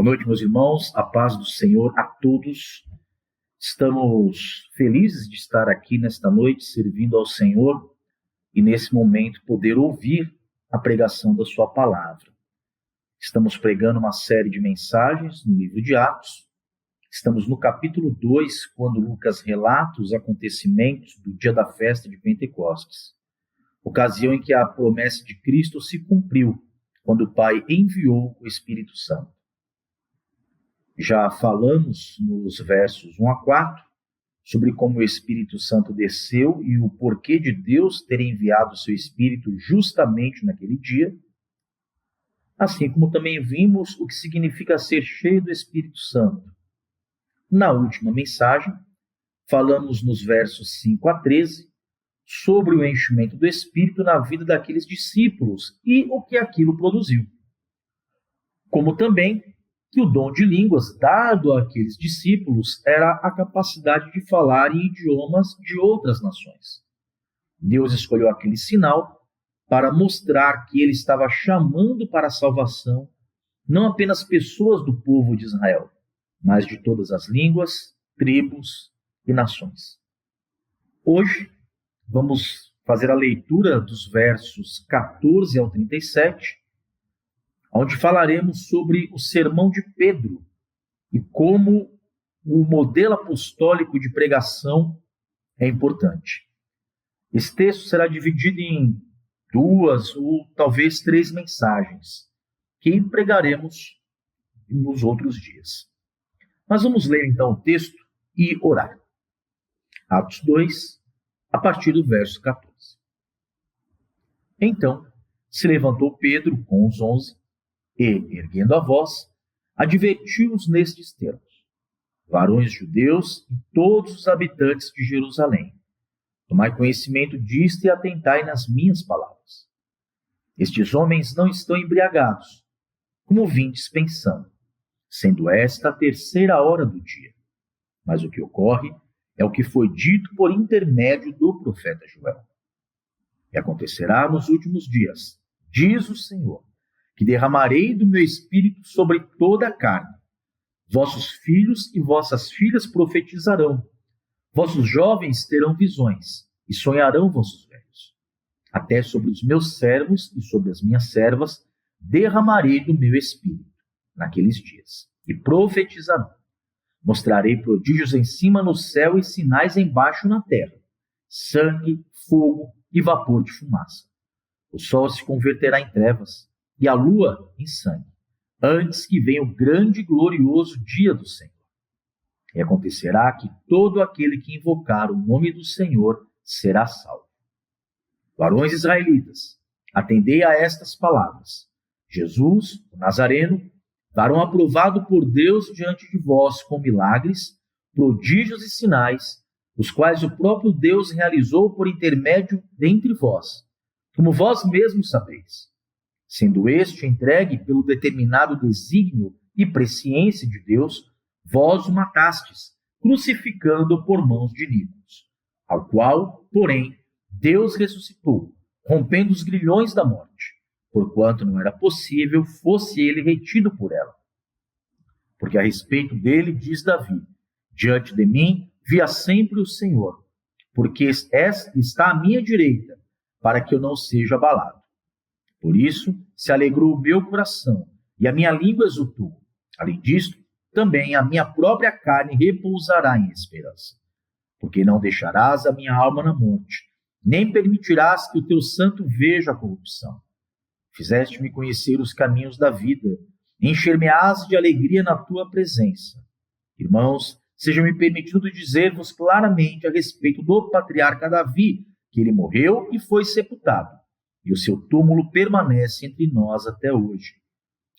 Boa noite, meus irmãos, a paz do Senhor a todos. Estamos felizes de estar aqui nesta noite servindo ao Senhor e nesse momento poder ouvir a pregação da sua palavra. Estamos pregando uma série de mensagens no livro de Atos. Estamos no capítulo 2, quando Lucas relata os acontecimentos do dia da festa de Pentecostes, ocasião em que a promessa de Cristo se cumpriu, quando o Pai enviou o Espírito Santo. Já falamos nos versos 1 a 4 sobre como o Espírito Santo desceu e o porquê de Deus ter enviado o seu Espírito justamente naquele dia, assim como também vimos o que significa ser cheio do Espírito Santo. Na última mensagem, falamos nos versos 5 a 13 sobre o enchimento do Espírito na vida daqueles discípulos e o que aquilo produziu, como também que o dom de línguas dado àqueles discípulos era a capacidade de falar em idiomas de outras nações. Deus escolheu aquele sinal para mostrar que ele estava chamando para a salvação não apenas pessoas do povo de Israel, mas de todas as línguas, tribos e nações. Hoje, vamos fazer a leitura dos versos 14 ao 37, onde falaremos sobre o sermão de Pedro e como o modelo apostólico de pregação é importante. Esse texto será dividido em 2 ou talvez 3 mensagens que pregaremos nos outros dias. Mas vamos ler então o texto e orar. Atos 2, a partir do verso 14. Então se levantou Pedro com os 11 e, erguendo a voz, advertiu-os nestes termos: varões judeus e todos os habitantes de Jerusalém, tomai conhecimento disto e atentai nas minhas palavras. Estes homens não estão embriagados, como vindes pensando, sendo esta a 3ª hora do dia. Mas o que ocorre é o que foi dito por intermédio do profeta Joel. E acontecerá nos últimos dias, diz o Senhor, que derramarei do meu espírito sobre toda a carne. Vossos filhos e vossas filhas profetizarão. Vossos jovens terão visões e sonharão vossos velhos. Até sobre os meus servos e sobre as minhas servas derramarei do meu espírito naqueles dias e profetizarão. Mostrarei prodígios em cima no céu e sinais embaixo na terra: sangue, fogo e vapor de fumaça. O sol se converterá em trevas e a lua em sangue, antes que venha o grande e glorioso dia do Senhor. E acontecerá que todo aquele que invocar o nome do Senhor será salvo. Varões israelitas, atendei a estas palavras. Jesus, o Nazareno, varão aprovado por Deus diante de vós com milagres, prodígios e sinais, os quais o próprio Deus realizou por intermédio dentre vós, como vós mesmos sabeis. Sendo este entregue pelo determinado desígnio e presciência de Deus, vós o matastes, crucificando-o por mãos de iníquos, ao qual, porém, Deus ressuscitou, rompendo os grilhões da morte, porquanto não era possível fosse ele retido por ela. Porque a respeito dele diz Davi: diante de mim via sempre o Senhor, porque está à minha direita, para que eu não seja abalado. Por isso se alegrou o meu coração, e a minha língua exultou. Além disto, também a minha própria carne repousará em esperança. Porque não deixarás a minha alma na morte, nem permitirás que o teu santo veja a corrupção. Fizeste-me conhecer os caminhos da vida, encher-me-ás de alegria na tua presença. Irmãos, seja-me permitido dizer-vos claramente a respeito do patriarca Davi, que ele morreu e foi sepultado, e o seu túmulo permanece entre nós até hoje.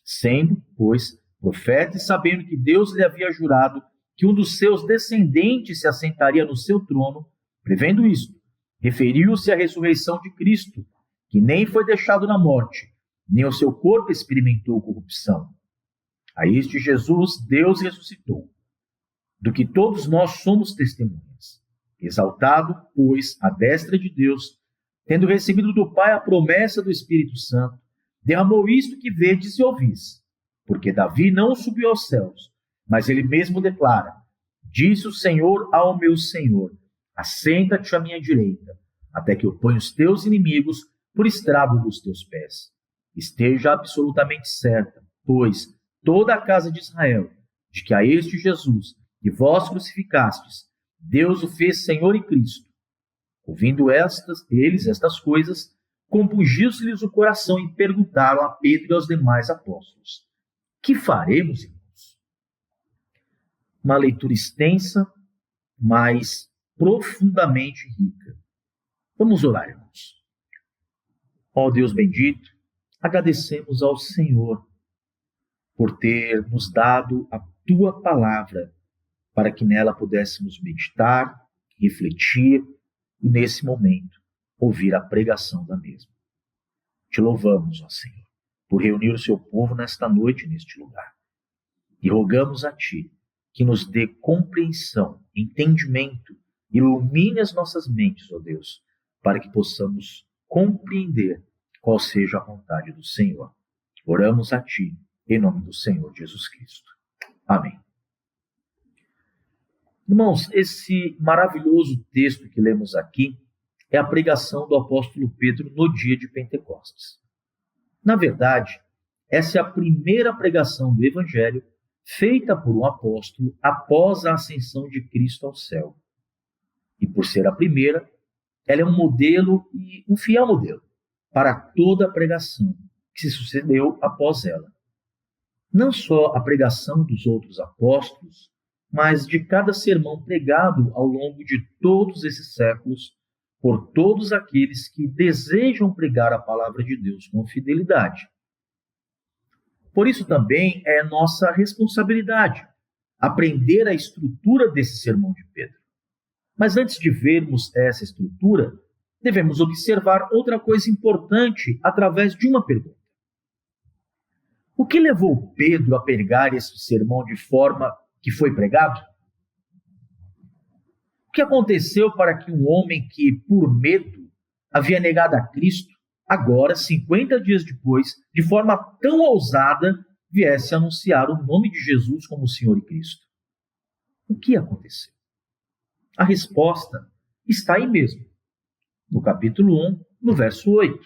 Sendo, pois, profeta e sabendo que Deus lhe havia jurado que um dos seus descendentes se assentaria no seu trono, prevendo isto, referiu-se à ressurreição de Cristo, que nem foi deixado na morte, nem o seu corpo experimentou corrupção. A este Jesus Deus ressuscitou, do que todos nós somos testemunhas. Exaltado, pois, à destra de Deus, tendo recebido do Pai a promessa do Espírito Santo, derramou isto que vedes e ouvis. porque Davi não subiu aos céus, mas ele mesmo declara: disse o Senhor ao meu Senhor, assenta-te à minha direita, até que eu ponha os teus inimigos por estrado dos teus pés. Esteja absolutamente certa, pois, toda a casa de Israel, de que a este Jesus, que vós crucificastes, Deus o fez Senhor e Cristo. Ouvindo eles estas coisas, compungiu-se-lhes o coração e perguntaram a Pedro e aos demais apóstolos: que faremos, irmãos? Uma leitura extensa, mas profundamente rica. Vamos orar, irmãos. Ó Deus bendito, agradecemos ao Senhor por ter nos dado a tua palavra para que nela pudéssemos meditar, refletir e, nesse momento, ouvir a pregação da mesma. Te louvamos, ó Senhor, por reunir o seu povo nesta noite, neste lugar. E rogamos a Ti que nos dê compreensão, entendimento, ilumine as nossas mentes, ó Deus, para que possamos compreender qual seja a vontade do Senhor. Oramos a Ti, em nome do Senhor Jesus Cristo. Amém. Irmãos, esse maravilhoso texto que lemos aqui é a pregação do apóstolo Pedro no dia de Pentecostes. Na verdade, essa é a primeira pregação do Evangelho feita por um apóstolo após a ascensão de Cristo ao céu. E por ser a primeira, ela é um modelo e um fiel modelo para toda a pregação que se sucedeu após ela. Não só a pregação dos outros apóstolos, mas de cada sermão pregado ao longo de todos esses séculos por todos aqueles que desejam pregar a palavra de Deus com fidelidade. Por isso também é nossa responsabilidade aprender a estrutura desse sermão de Pedro. Mas antes de vermos essa estrutura, devemos observar outra coisa importante através de uma pergunta. O que levou Pedro a pregar este sermão de forma que foi pregado? O que aconteceu para que um homem que, por medo, havia negado a Cristo, agora, 50 dias depois, de forma tão ousada, viesse anunciar o nome de Jesus como Senhor e Cristo? O que aconteceu? A resposta está aí mesmo, no capítulo 1, no verso 8.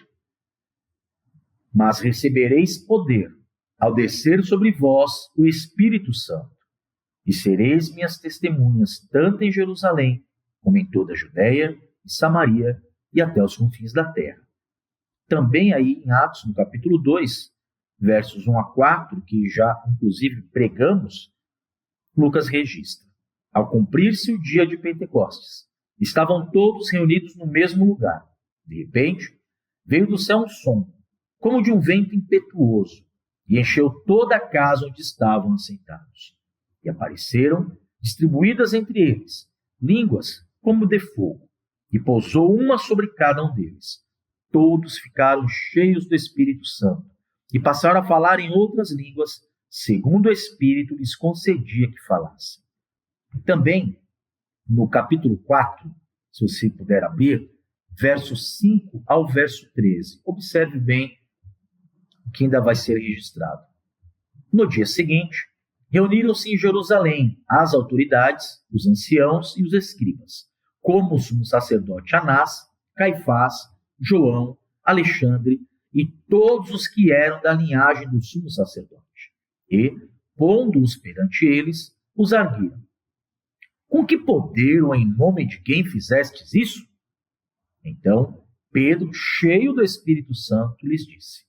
Mas recebereis poder ao descer sobre vós o Espírito Santo, e sereis minhas testemunhas tanto em Jerusalém, como em toda a Judéia e Samaria e até os confins da terra. Também aí em Atos, no capítulo 2, versos 1 a 4, que já inclusive pregamos, Lucas registra: ao cumprir-se o dia de Pentecostes, estavam todos reunidos no mesmo lugar. De repente, veio do céu um som, como de um vento impetuoso, e encheu toda a casa onde estavam assentados. E apareceram, distribuídas entre eles, línguas como de fogo, e pousou uma sobre cada um deles. Todos ficaram cheios do Espírito Santo, e passaram a falar em outras línguas, segundo o Espírito lhes concedia que falassem. E também, no capítulo 4, se você puder abrir, versos 5 ao verso 13, observe bem o que ainda vai ser registrado. No dia seguinte, reuniram-se em Jerusalém as autoridades, os anciãos e os escribas, como o sumo sacerdote Anás, Caifás, João, Alexandre e todos os que eram da linhagem do sumo sacerdote. E, pondo-os perante eles, os arguiram: com que poder ou em nome de quem fizestes isso? Então, Pedro, cheio do Espírito Santo, lhes disse: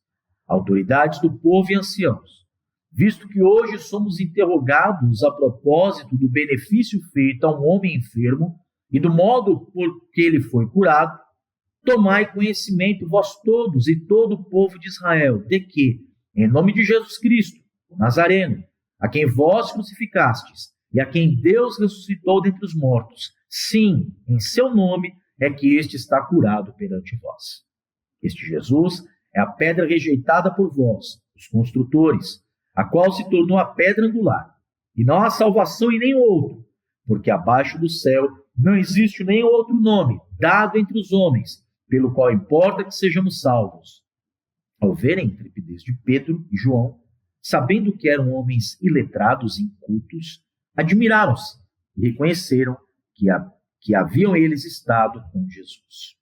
autoridades do povo e anciãos, visto que hoje somos interrogados a propósito do benefício feito a um homem enfermo e do modo por que ele foi curado, tomai conhecimento vós todos e todo o povo de Israel, de que, em nome de Jesus Cristo, o Nazareno, a quem vós crucificastes e a quem Deus ressuscitou dentre os mortos, sim, em seu nome é que este está curado perante vós. Este Jesus é a pedra rejeitada por vós, os construtores, a qual se tornou a pedra angular. E não há salvação em nenhum outro, porque abaixo do céu não existe nenhum outro nome dado entre os homens, pelo qual importa que sejamos salvos. Ao verem a intrepidez de Pedro e João, sabendo que eram homens iletrados e incultos, admiraram-se e reconheceram que haviam eles estado com Jesus.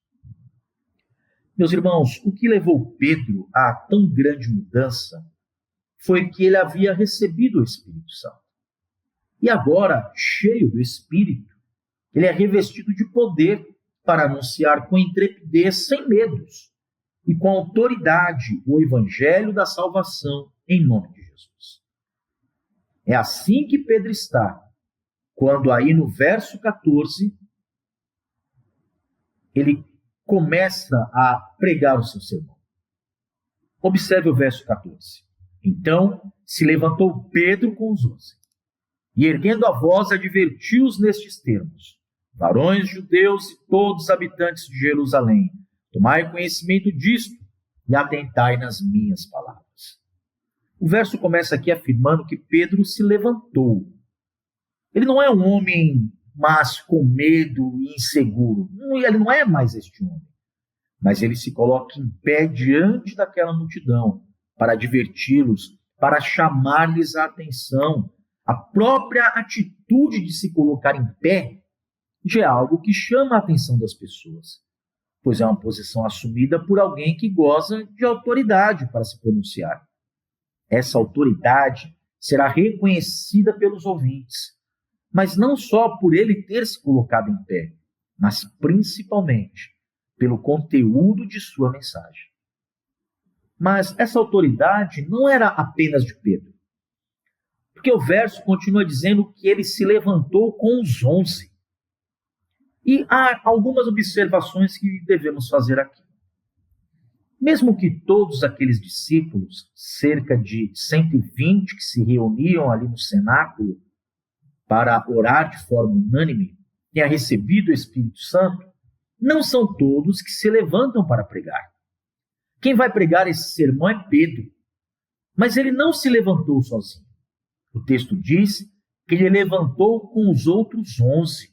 Meus irmãos, o que levou Pedro a tão grande mudança foi que ele havia recebido o Espírito Santo. E agora, cheio do Espírito, ele é revestido de poder para anunciar com intrepidez, sem medos, e com autoridade o Evangelho da salvação em nome de Jesus. É assim que Pedro está, quando aí no verso 14, ele começa a pregar o seu sermão. Observe o verso 14. Então se levantou Pedro com os 11, e erguendo a voz advertiu-os nestes termos: varões judeus e todos os habitantes de Jerusalém, tomai conhecimento disto e atentai nas minhas palavras. O verso começa aqui afirmando que Pedro se levantou. Ele não é um homem, mas com medo e inseguro. Ele não é mais este homem. Mas ele se coloca em pé diante daquela multidão para adverti-los, para chamar-lhes a atenção. A própria atitude de se colocar em pé já é algo que chama a atenção das pessoas, pois é uma posição assumida por alguém que goza de autoridade para se pronunciar. Essa autoridade será reconhecida pelos ouvintes, mas não só por ele ter se colocado em pé, mas principalmente pelo conteúdo de sua mensagem. Mas essa autoridade não era apenas de Pedro, porque o verso continua dizendo que ele se levantou com os 11. E há algumas observações que devemos fazer aqui. Mesmo que todos aqueles discípulos, cerca de 120 que se reuniam ali no cenáculo para orar de forma unânime, tenha recebido o Espírito Santo, não são todos que se levantam para pregar. Quem vai pregar esse sermão é Pedro, mas ele não se levantou sozinho. O texto diz que ele levantou com os outros 11.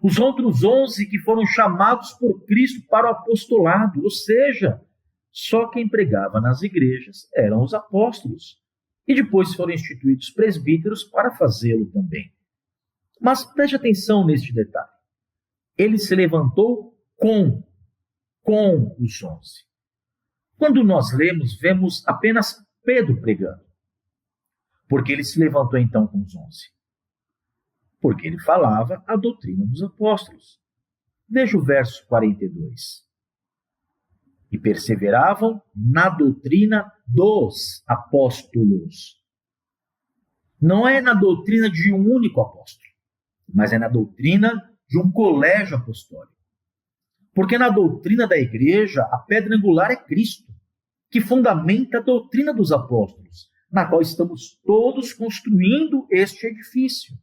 Os outros 11 que foram chamados por Cristo para o apostolado, ou seja, só quem pregava nas igrejas eram os apóstolos. E depois foram instituídos presbíteros para fazê-lo também. Mas preste atenção neste detalhe. Ele se levantou com os 11. Quando nós lemos, vemos apenas Pedro pregando. Porque ele se levantou então com os 11? Porque ele falava a doutrina dos apóstolos. Veja o verso 42. E perseveravam na doutrina dos apóstolos. Não é na doutrina de um único apóstolo, mas é na doutrina de um colégio apostólico. Porque na doutrina da igreja, a pedra angular é Cristo, que fundamenta a doutrina dos apóstolos, na qual estamos todos construindo este edifício.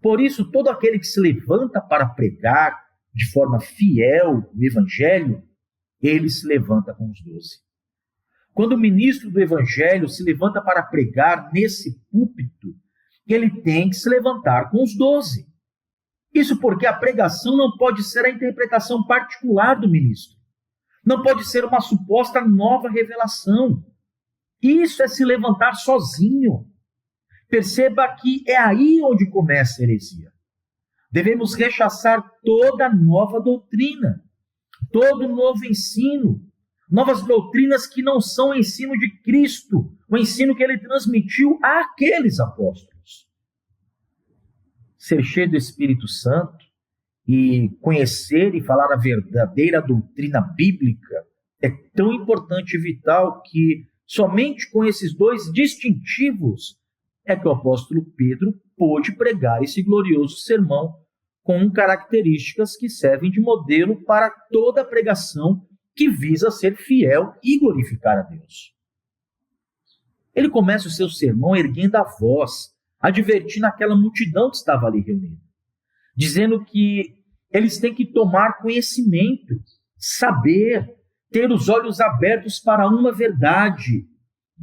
Por isso, todo aquele que se levanta para pregar de forma fiel o evangelho, ele se levanta com os 12. Quando o ministro do evangelho se levanta para pregar nesse púlpito, ele tem que se levantar com os 12. Isso porque a pregação não pode ser a interpretação particular do ministro. Não pode ser uma suposta nova revelação. Isso é se levantar sozinho. Perceba que é aí onde começa a heresia. Devemos rechaçar toda nova doutrina, todo novo ensino, novas doutrinas que não são o ensino de Cristo, o ensino que ele transmitiu àqueles apóstolos. Ser cheio do Espírito Santo e conhecer e falar a verdadeira doutrina bíblica é tão importante e vital que somente com esses dois distintivos é que o apóstolo Pedro pôde pregar esse glorioso sermão com características que servem de modelo para toda a pregação que visa ser fiel e glorificar a Deus. Ele começa o seu sermão erguendo a voz, advertindo aquela multidão que estava ali reunida, dizendo que eles têm que tomar conhecimento, saber, ter os olhos abertos para uma verdade.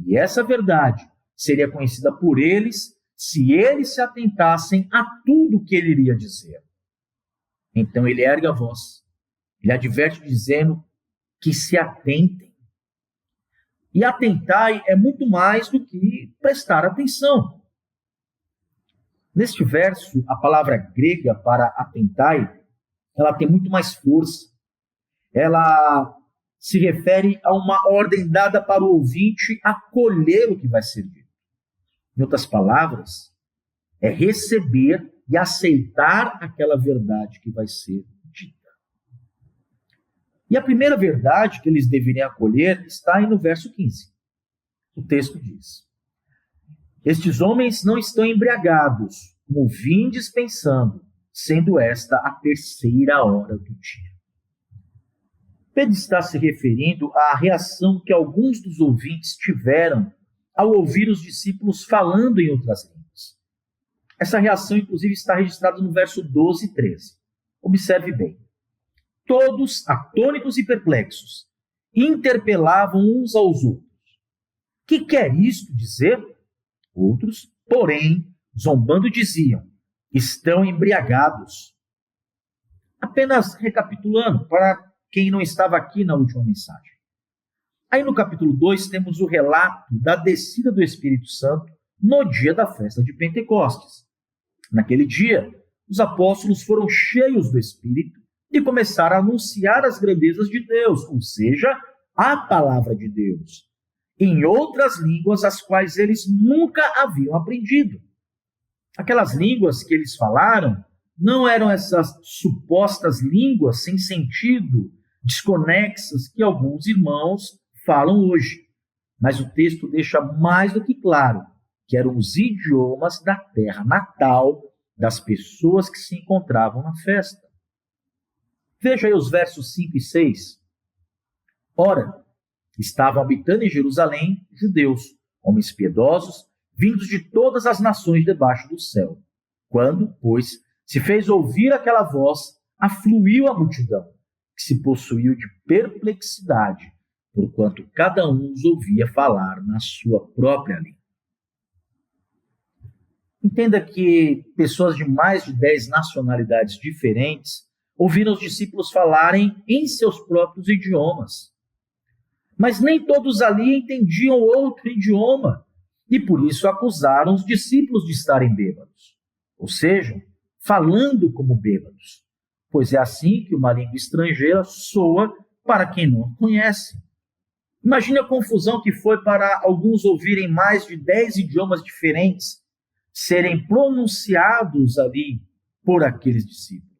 E essa verdade seria conhecida por eles se eles se atentassem a tudo que ele iria dizer. Então ele ergue a voz, ele adverte dizendo que se atentem. E atentai é muito mais do que prestar atenção. Neste verso, a palavra grega para atentai, ela tem muito mais força. Ela se refere a uma ordem dada para o ouvinte acolher o que vai ser dito. Em outras palavras, é receber e aceitar aquela verdade que vai ser dita. E a primeira verdade que eles deveriam acolher está aí no verso 15. O texto diz: estes homens não estão embriagados, como vindes pensando, sendo esta a terceira hora do dia. Pedro está se referindo à reação que alguns dos ouvintes tiveram ao ouvir os discípulos falando em outras línguas. Essa reação, inclusive, está registrada no verso 12 e 13. Observe bem. Todos, atônitos e perplexos, interpelavam uns aos outros. Que quer isto dizer? Outros, porém, zombando, diziam: estão embriagados. Apenas recapitulando, para quem não estava aqui na última mensagem. Aí no capítulo 2 temos o relato da descida do Espírito Santo no dia da festa de Pentecostes. Naquele dia, os apóstolos foram cheios do Espírito e começaram a anunciar as grandezas de Deus, ou seja, a palavra de Deus, em outras línguas as quais eles nunca haviam aprendido. Aquelas línguas que eles falaram não eram essas supostas línguas sem sentido, desconexas que alguns irmãos falam hoje. Mas o texto deixa mais do que claro que eram os idiomas da terra natal das pessoas que se encontravam na festa. Veja aí os versos 5 e 6. Ora, estavam habitando em Jerusalém judeus, homens piedosos, vindos de todas as nações debaixo do céu. Quando, pois, se fez ouvir aquela voz, afluiu a multidão, que se possuiu de perplexidade, porquanto cada um os ouvia falar na sua própria língua. Entenda que pessoas de mais de 10 nacionalidades diferentes ouviram os discípulos falarem em seus próprios idiomas. Mas nem todos ali entendiam outro idioma, e por isso acusaram os discípulos de estarem bêbados, ou seja, falando como bêbados, pois é assim que uma língua estrangeira soa para quem não a conhece. Imagine a confusão que foi para alguns ouvirem mais de 10 idiomas diferentes serem pronunciados ali por aqueles discípulos.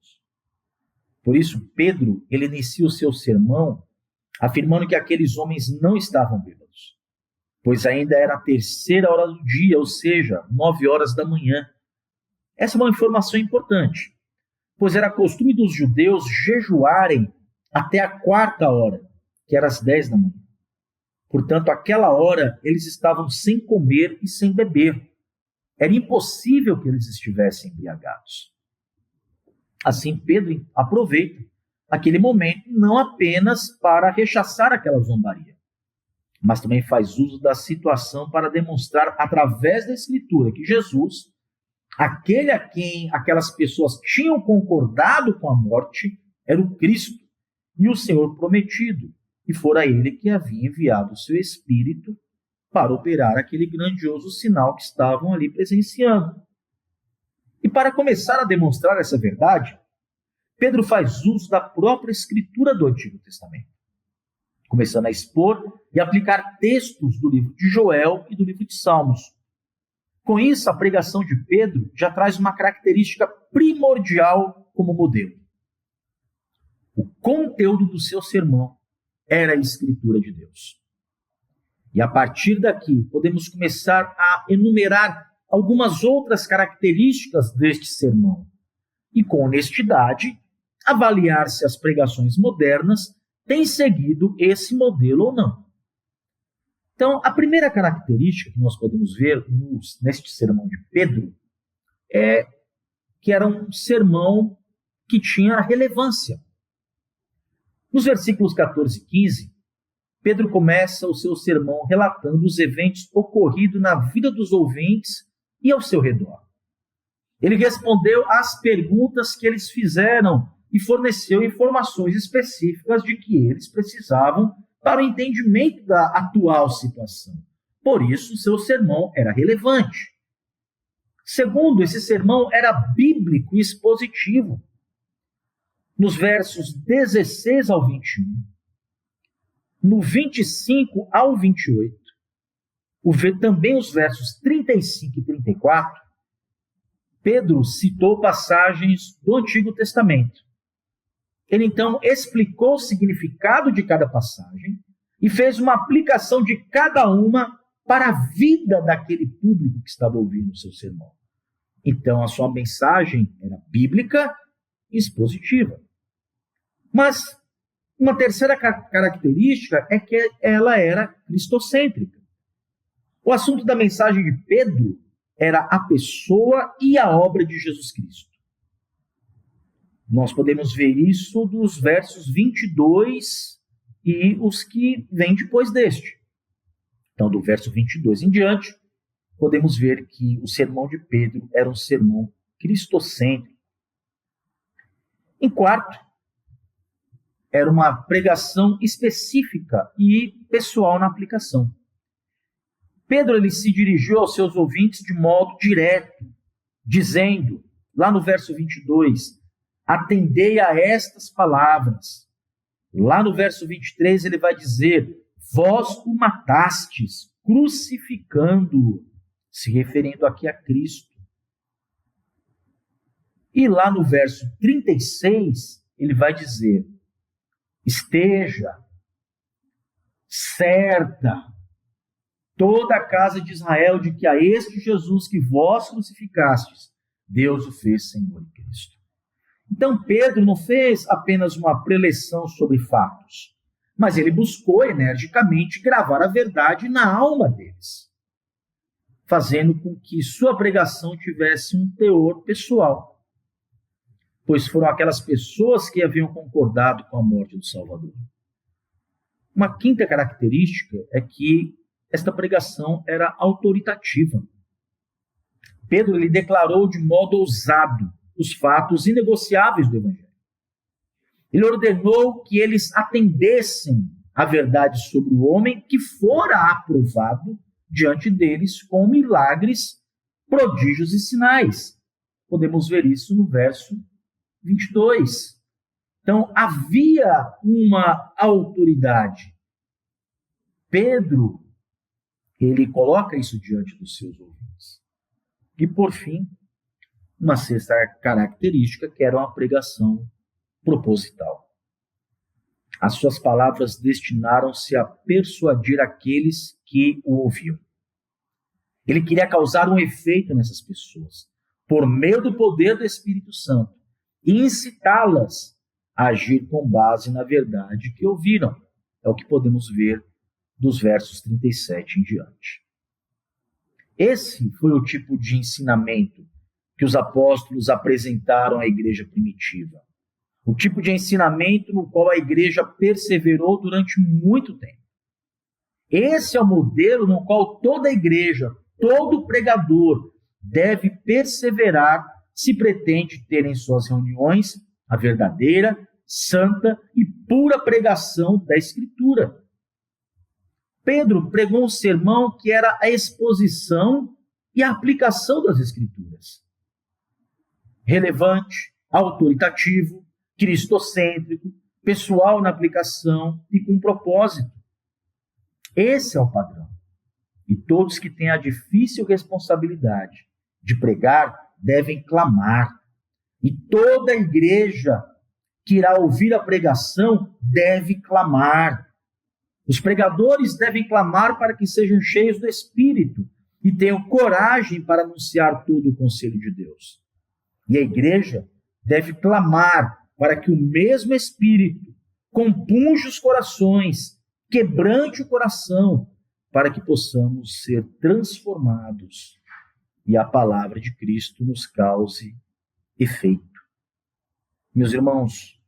Por isso, Pedro, ele inicia o seu sermão afirmando que aqueles homens não estavam bêbados, pois ainda era a terceira hora do dia, ou seja, 9 horas da manhã. Essa é uma informação importante, pois era costume dos judeus jejuarem até a 4ª hora, que era às 10 da manhã. Portanto, aquela hora eles estavam sem comer e sem beber. Era impossível que eles estivessem embriagados. Assim, Pedro aproveita aquele momento não apenas para rechaçar aquela zombaria, mas também faz uso da situação para demonstrar, através da Escritura, que Jesus, aquele a quem aquelas pessoas tinham concordado com a morte, era o Cristo e o Senhor prometido, e fora ele que havia enviado o seu Espírito para operar aquele grandioso sinal que estavam ali presenciando. E para começar a demonstrar essa verdade, Pedro faz uso da própria Escritura do Antigo Testamento, começando a expor e aplicar textos do livro de Joel e do livro de Salmos. Com isso, a pregação de Pedro já traz uma característica primordial como modelo. O conteúdo do seu sermão era a Escritura de Deus. E a partir daqui, podemos começar a enumerar algumas outras características deste sermão. E com honestidade, avaliar se as pregações modernas têm seguido esse modelo ou não. Então, a primeira característica que nós podemos ver neste sermão de Pedro é que era um sermão que tinha relevância. Nos versículos 14 e 15, Pedro começa o seu sermão relatando os eventos ocorridos na vida dos ouvintes e ao seu redor. Ele respondeu às perguntas que eles fizeram e forneceu informações específicas de que eles precisavam para o entendimento da atual situação. Por isso, seu sermão era relevante. Segundo, esse sermão era bíblico e expositivo. Nos versos 16 ao 21, no 25 ao 28, também os versos 35 e 34, Pedro citou passagens do Antigo Testamento. Ele então explicou o significado de cada passagem e fez uma aplicação de cada uma para a vida daquele público que estava ouvindo o seu sermão. Então, a sua mensagem era bíblica e expositiva. Mas uma terceira característica é que ela era cristocêntrica. O assunto da mensagem de Pedro era a pessoa e a obra de Jesus Cristo. Nós podemos ver isso dos versos 22 e os que vêm depois deste. Então, do verso 22 em diante, podemos ver que o sermão de Pedro era um sermão cristocêntrico. Em quarto, era uma pregação específica e pessoal na aplicação. Pedro ele se dirigiu aos seus ouvintes de modo direto, dizendo, lá no verso 22, atendei a estas palavras. Lá no verso 23 ele vai dizer, vós o matastes, crucificando-o, se referindo aqui a Cristo. E lá no verso 36 ele vai dizer, esteja certa toda a casa de Israel de que a este Jesus que vós crucificastes, Deus o fez Senhor e Cristo. Então Pedro não fez apenas uma preleção sobre fatos, mas ele buscou energicamente gravar a verdade na alma deles, fazendo com que sua pregação tivesse um teor pessoal, pois foram aquelas pessoas que haviam concordado com a morte do Salvador. Uma quinta característica é que esta pregação era autoritativa. Pedro ele declarou de modo ousado os fatos inegociáveis do Evangelho. Ele ordenou que eles atendessem à verdade sobre o homem que fora aprovado diante deles com milagres, prodígios e sinais. Podemos ver isso no verso 22. Então, havia uma autoridade. Pedro, ele coloca isso diante dos seus ouvintes. E, por fim, uma sexta característica, que era uma pregação proposital. As suas palavras destinaram-se a persuadir aqueles que o ouviam. Ele queria causar um efeito nessas pessoas, por meio do poder do Espírito Santo, e incitá-las a agir com base na verdade que ouviram. É o que podemos ver dos versos 37 em diante. Esse foi o tipo de ensinamento que os apóstolos apresentaram à igreja primitiva. O tipo de ensinamento no qual a igreja perseverou durante muito tempo. Esse é o modelo no qual toda igreja, todo pregador deve perseverar se pretende ter em suas reuniões a verdadeira, santa e pura pregação da Escritura. Pedro pregou um sermão que era a exposição e a aplicação das Escrituras. Relevante, autoritativo, cristocêntrico, pessoal na aplicação e com propósito. Esse é o padrão. E todos que têm a difícil responsabilidade de pregar devem clamar. E toda a igreja que irá ouvir a pregação deve clamar. Os pregadores devem clamar para que sejam cheios do Espírito e tenham coragem para anunciar todo o conselho de Deus. E a igreja deve clamar para que o mesmo Espírito compunja os corações, quebrante o coração, para que possamos ser transformados e a palavra de Cristo nos cause efeito. Meus irmãos,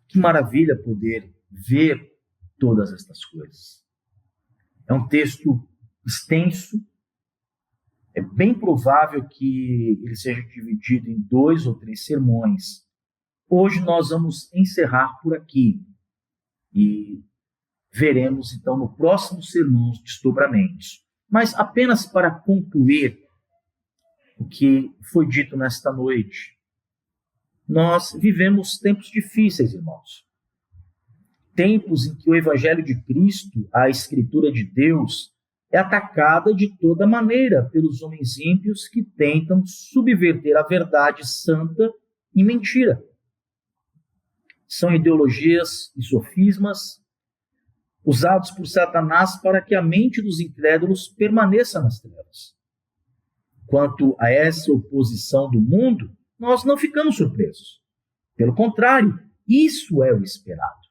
que maravilha poder ver todas estas coisas. É um texto extenso, é bem provável que ele seja dividido em 2 ou 3 sermões. Hoje nós vamos encerrar por aqui e veremos então no próximo sermão os desdobramentos. Mas apenas para concluir o que foi dito nesta noite, nós vivemos tempos difíceis, irmãos. Tempos em que o Evangelho de Cristo, a Escritura de Deus, é atacada de toda maneira pelos homens ímpios que tentam subverter a verdade santa em mentira. São ideologias e sofismas usados por Satanás para que a mente dos incrédulos permaneça nas trevas. Quanto a essa oposição do mundo, nós não ficamos surpresos. Pelo contrário, isso é o esperado.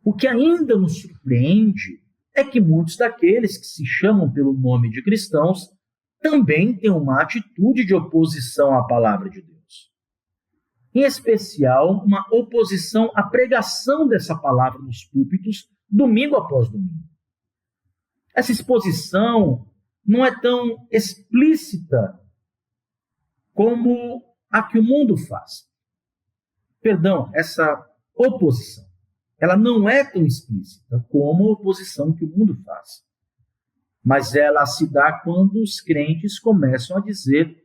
O que ainda nos surpreende é que muitos daqueles que se chamam pelo nome de cristãos também têm uma atitude de oposição à palavra de Deus. Em especial, uma oposição à pregação dessa palavra nos púlpitos, domingo após domingo. Essa exposição não é tão explícita como a que o mundo faz. Perdão, essa oposição. Ela não é tão explícita como a oposição que o mundo faz. Mas ela se dá quando os crentes começam a dizer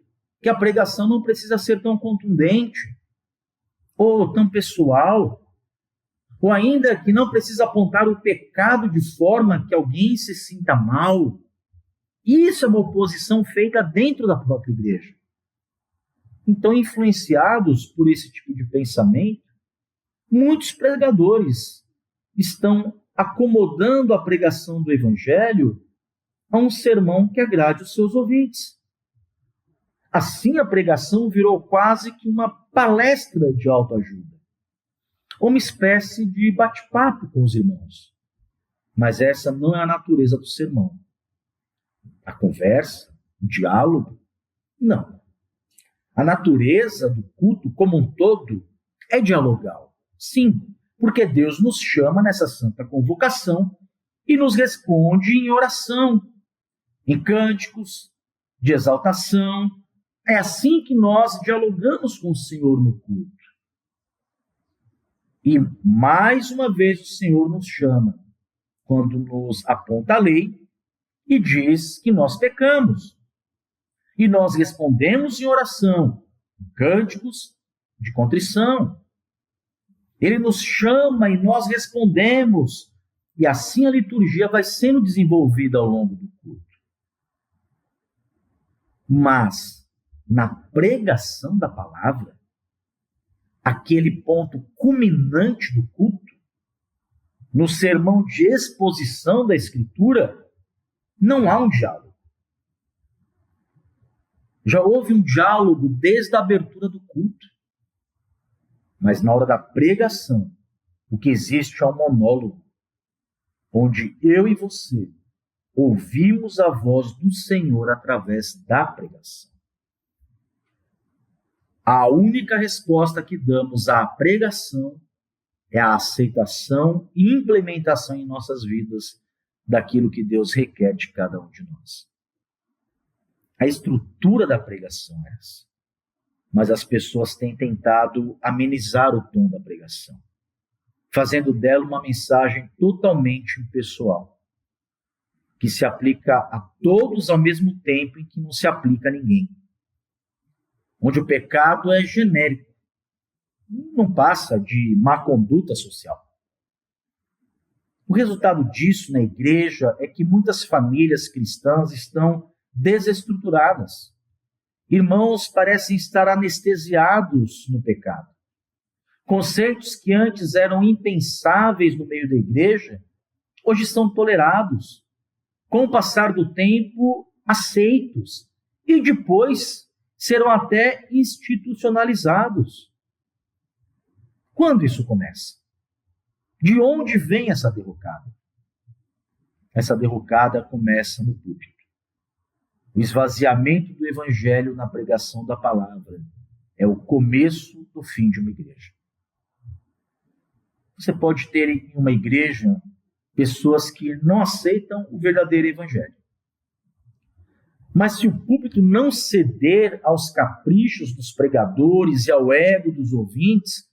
que a pregação não precisa ser tão contundente, ou tão pessoal, ou ainda que não precisa apontar o pecado de forma que alguém se sinta mal. Isso é uma oposição feita dentro da própria igreja. Então, influenciados por esse tipo de pensamento, muitos pregadores estão acomodando a pregação do Evangelho a um sermão que agrade os seus ouvintes. Assim, a pregação virou quase que uma palestra de autoajuda, uma espécie de bate-papo com os irmãos. Mas essa não é a natureza do sermão. A conversa, o diálogo, não. A natureza do culto como um todo é dialogal. Sim, porque Deus nos chama nessa santa convocação e nos responde em oração, em cânticos de exaltação. É assim que nós dialogamos com o Senhor no culto. E mais uma vez o Senhor nos chama quando nos aponta a lei e diz que nós pecamos. E nós respondemos em oração, em cânticos de contrição. Ele nos chama e nós respondemos. E assim a liturgia vai sendo desenvolvida ao longo do culto. Mas, na pregação da palavra, aquele ponto culminante do culto, no sermão de exposição da Escritura, não há um diálogo. Já houve um diálogo desde a abertura do culto. Mas na hora da pregação, o que existe é um monólogo, onde eu e você ouvimos a voz do Senhor através da pregação. A única resposta que damos à pregação é a aceitação e implementação em nossas vidas daquilo que Deus requer de cada um de nós. A estrutura da pregação é essa. Mas as pessoas têm tentado amenizar o tom da pregação, fazendo dela uma mensagem totalmente impessoal, que se aplica a todos ao mesmo tempo em que não se aplica a ninguém. Onde o pecado é genérico, não passa de má conduta social. O resultado disso na igreja é que muitas famílias cristãs estão desestruturadas. Irmãos parecem estar anestesiados no pecado. Conceitos que antes eram impensáveis no meio da igreja, hoje são tolerados, com o passar do tempo, aceitos, e depois serão até institucionalizados. Quando isso começa? De onde vem essa derrocada? Essa derrocada começa no púlpito. O esvaziamento do evangelho na pregação da palavra é o começo do fim de uma igreja. Você pode ter em uma igreja pessoas que não aceitam o verdadeiro evangelho. Mas se o púlpito não ceder aos caprichos dos pregadores e ao ego dos ouvintes,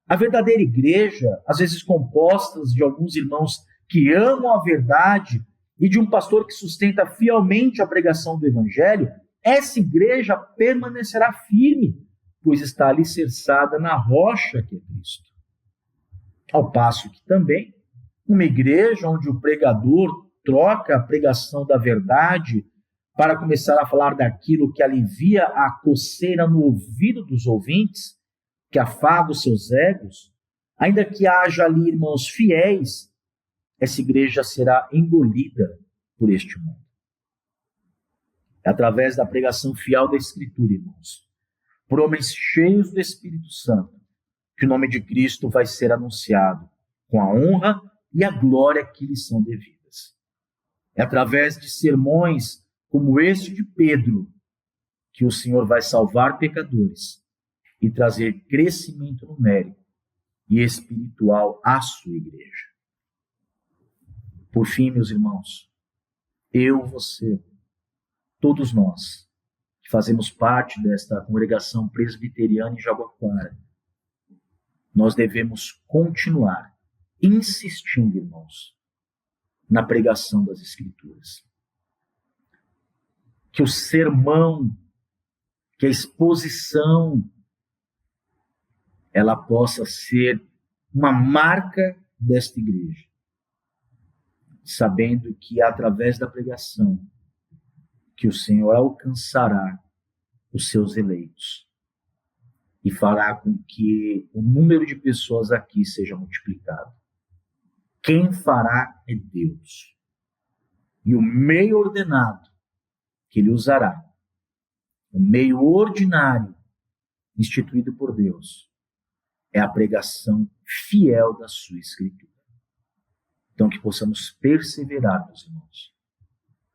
A verdadeira igreja, às vezes compostas de alguns irmãos que amam a verdade e de um pastor que sustenta fielmente a pregação do evangelho, essa igreja permanecerá firme, pois está alicerçada na rocha que é Cristo. Ao passo que também uma igreja onde o pregador troca a pregação da verdade para começar a falar daquilo que alivia a coceira no ouvido dos ouvintes, que afaga os seus egos, ainda que haja ali irmãos fiéis, essa igreja será engolida por este mundo. É através da pregação fiel da Escritura, irmãos, por homens cheios do Espírito Santo, que o nome de Cristo vai ser anunciado com a honra e a glória que lhes são devidas. É através de sermões como este de Pedro que o Senhor vai salvar pecadores e trazer crescimento numérico e espiritual à sua igreja. Por fim, meus irmãos, eu, você, todos nós que fazemos parte desta congregação presbiteriana em Jabaquara, nós devemos continuar insistindo, irmãos, na pregação das Escrituras. Que o sermão, que a exposição, ela possa ser uma marca desta igreja, sabendo que é através da pregação que o Senhor alcançará os seus eleitos e fará com que o número de pessoas aqui seja multiplicado. Quem fará é Deus. E o meio ordenado que Ele usará, o meio ordinário instituído por Deus, é a pregação fiel da sua Escritura. Então, que possamos perseverar, meus irmãos,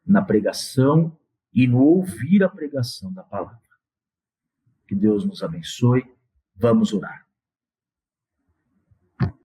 na pregação e no ouvir a pregação da palavra. Que Deus nos abençoe. Vamos orar.